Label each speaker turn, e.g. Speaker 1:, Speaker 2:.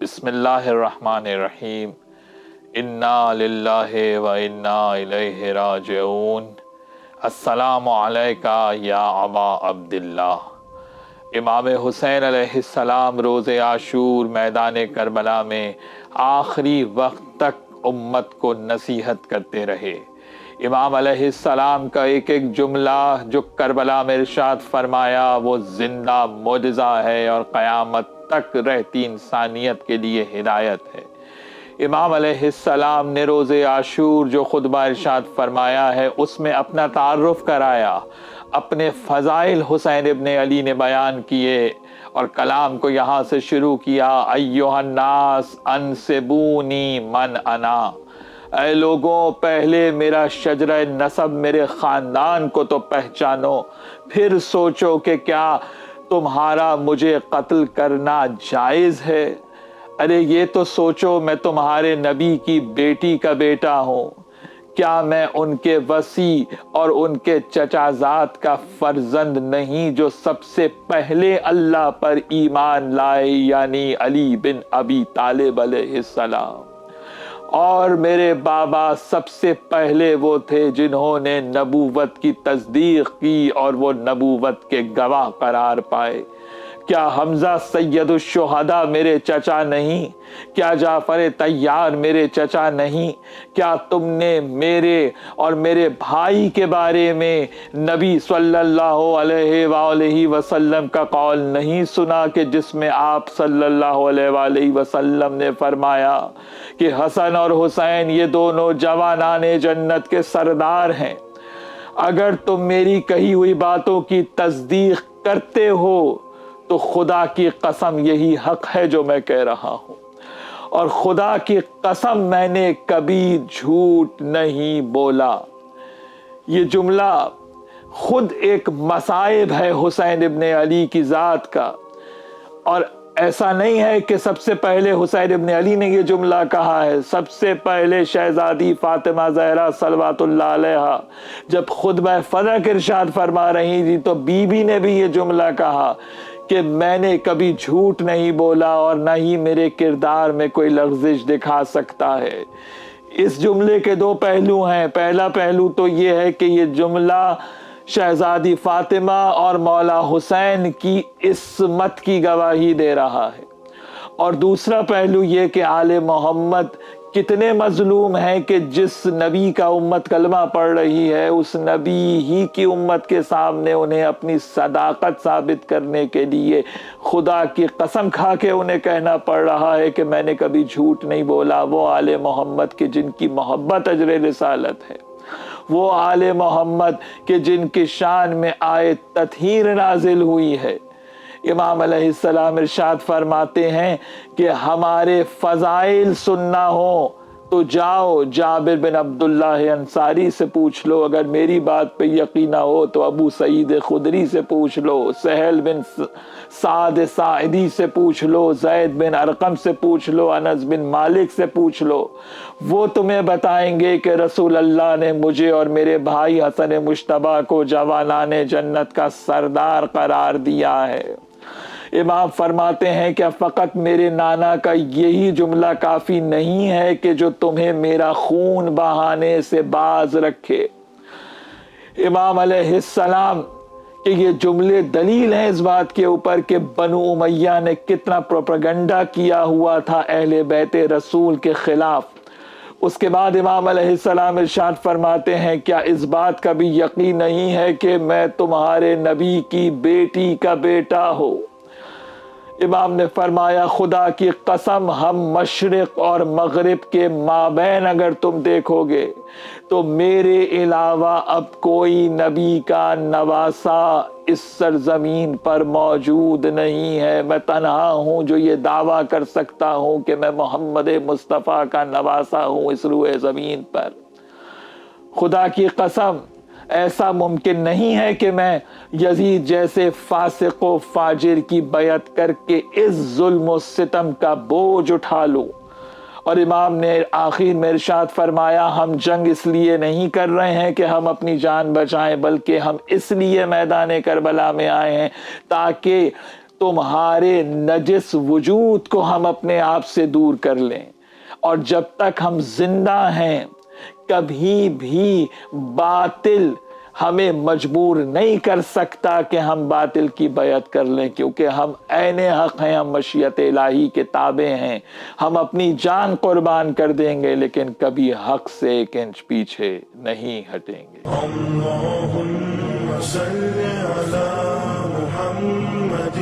Speaker 1: بسم اللہ الرحمن الرحیم انا للہ و انا الیہ راجعون السلام علیکہ یا ابا عبداللہ۔ امام حسین علیہ السلام روز عاشور میدان کربلا میں آخری وقت تک امت کو نصیحت کرتے رہے۔ امام علیہ السلام کا ایک ایک جملہ جو کربلا میں ارشاد فرمایا وہ زندہ معجزہ ہے اور قیامت تک رہتی انسانیت کے لیے ہدایت ہے۔ امام علیہ السلام نے روز عاشور جو خطبہ ارشاد فرمایا ہے اس میں اپنا تعارف کرایا، اپنے فضائل حسین ابن علی نے بیان کیے اور کلام کو یہاں سے شروع کیا، ایھا الناس انسبونی من انا، اے لوگوں پہلے میرا شجرہ نسب میرے خاندان کو تو پہچانو، پھر سوچو کہ کیا تمہارا مجھے قتل کرنا جائز ہے۔ ارے یہ تو سوچو میں تمہارے نبی کی بیٹی کا بیٹا ہوں، کیا میں ان کے وصی اور ان کے چچا زاد کا فرزند نہیں جو سب سے پہلے اللہ پر ایمان لائے، یعنی علی بن ابی طالب علیہ السلام، اور میرے بابا سب سے پہلے وہ تھے جنہوں نے نبوت کی تصدیق کی اور وہ نبوت کے گواہ قرار پائے۔ کیا حمزہ سید الشہداء میرے چچا نہیں؟ کیا جعفر طیار میرے چچا نہیں؟ کیا تم نے میرے اور میرے بھائی کے بارے میں نبی صلی اللہ علیہ وآلہ وسلم کا قول نہیں سنا کہ جس میں آپ صلی اللہ علیہ وآلہ وسلم نے فرمایا کہ حسن اور حسین یہ دونوں جوانان جنت کے سردار ہیں؟ اگر تم میری کہی ہوئی باتوں کی تصدیق کرتے ہو تو خدا کی قسم یہی حق ہے جو میں کہہ رہا ہوں، اور خدا کی قسم میں نے کبھی جھوٹ نہیں بولا۔ یہ جملہ خود ایک مصائب ہے حسین ابن علی کی ذات کا، اور ایسا نہیں ہے کہ سب سے پہلے حسین ابن علی نے یہ جملہ کہا ہے، سب سے پہلے شہزادی فاطمہ زہرا صلوات اللہ علیہا جب خطبہ فدق ارشاد فرما رہی تھی تو بی بی نے بھی یہ جملہ کہا کہ میں نے کبھی جھوٹ نہیں بولا اور نہ ہی میرے کردار میں کوئی لغزش دکھا سکتا ہے۔ اس جملے کے دو پہلو ہیں، پہلا پہلو تو یہ ہے کہ یہ جملہ شہزادی فاطمہ اور مولا حسین کی عصمت کی گواہی دے رہا ہے، اور دوسرا پہلو یہ کہ آل محمد کتنے مظلوم ہیں کہ جس نبی کا امت کلمہ پڑھ رہی ہے اس نبی ہی کی امت کے سامنے انہیں اپنی صداقت ثابت کرنے کے لیے خدا کی قسم کھا کے انہیں کہنا پڑ رہا ہے کہ میں نے کبھی جھوٹ نہیں بولا۔ وہ آل محمد کے جن کی محبت اجر رسالت ہے، وہ آل محمد کے جن کی شان میں آیت تطہیر نازل ہوئی ہے۔ امام علیہ السلام ارشاد فرماتے ہیں کہ ہمارے فضائل سننا ہو تو جاؤ جابر بن عبداللہ انصاری سے پوچھ لو، اگر میری بات پہ یقین نہ ہو تو ابو سعید خدری سے پوچھ لو، سہل بن سعد ساعدی سے پوچھ لو، زید بن ارقم سے پوچھ لو، انس بن مالک سے پوچھ لو، وہ تمہیں بتائیں گے کہ رسول اللہ نے مجھے اور میرے بھائی حسن مجتبیٰ کو جوانان جنت کا سردار قرار دیا ہے۔ امام فرماتے ہیں کہ فقط میرے نانا کا یہی جملہ کافی نہیں ہے کہ جو تمہیں میرا خون بہانے سے باز رکھے۔ امام علیہ السلام کہ یہ جملے دلیل ہیں اس بات کے اوپر کہ بنو امیہ نے کتنا پروپیگنڈا کیا ہوا تھا اہل بیت رسول کے خلاف۔ اس کے بعد امام علیہ السلام ارشاد فرماتے ہیں کیا اس بات کا بھی یقین نہیں ہے کہ میں تمہارے نبی کی بیٹی کا بیٹا ہوں؟ امام نے فرمایا خدا کی قسم ہم مشرق اور مغرب کے مابین اگر تم دیکھو گے تو میرے علاوہ اب کوئی نبی کا نواسا اس سرزمین پر موجود نہیں ہے۔ میں تنہا ہوں جو یہ دعویٰ کر سکتا ہوں کہ میں محمد مصطفیٰ کا نواسا ہوں اس روئے زمین پر۔ خدا کی قسم ایسا ممکن نہیں ہے کہ میں یزید جیسے فاسق و فاجر کی بیعت کر کے اس ظلم و ستم کا بوجھ اٹھا لوں۔ اور امام نے آخر میں ارشاد فرمایا ہم جنگ اس لیے نہیں کر رہے ہیں کہ ہم اپنی جان بچائیں، بلکہ ہم اس لیے میدان کربلا میں آئے ہیں تاکہ
Speaker 2: تمہارے نجس وجود کو ہم اپنے آپ سے دور کر لیں، اور جب تک ہم زندہ ہیں کبھی بھی باطل ہمیں مجبور نہیں کر سکتا کہ ہم باطل کی بیعت کر لیں، کیونکہ ہم عین حق ہیں، ہم مشیت الہی کے تابع ہیں، ہم اپنی جان قربان کر دیں گے لیکن کبھی حق سے 1 انچ پیچھے نہیں ہٹیں گے۔
Speaker 3: اللہم صل علی محمد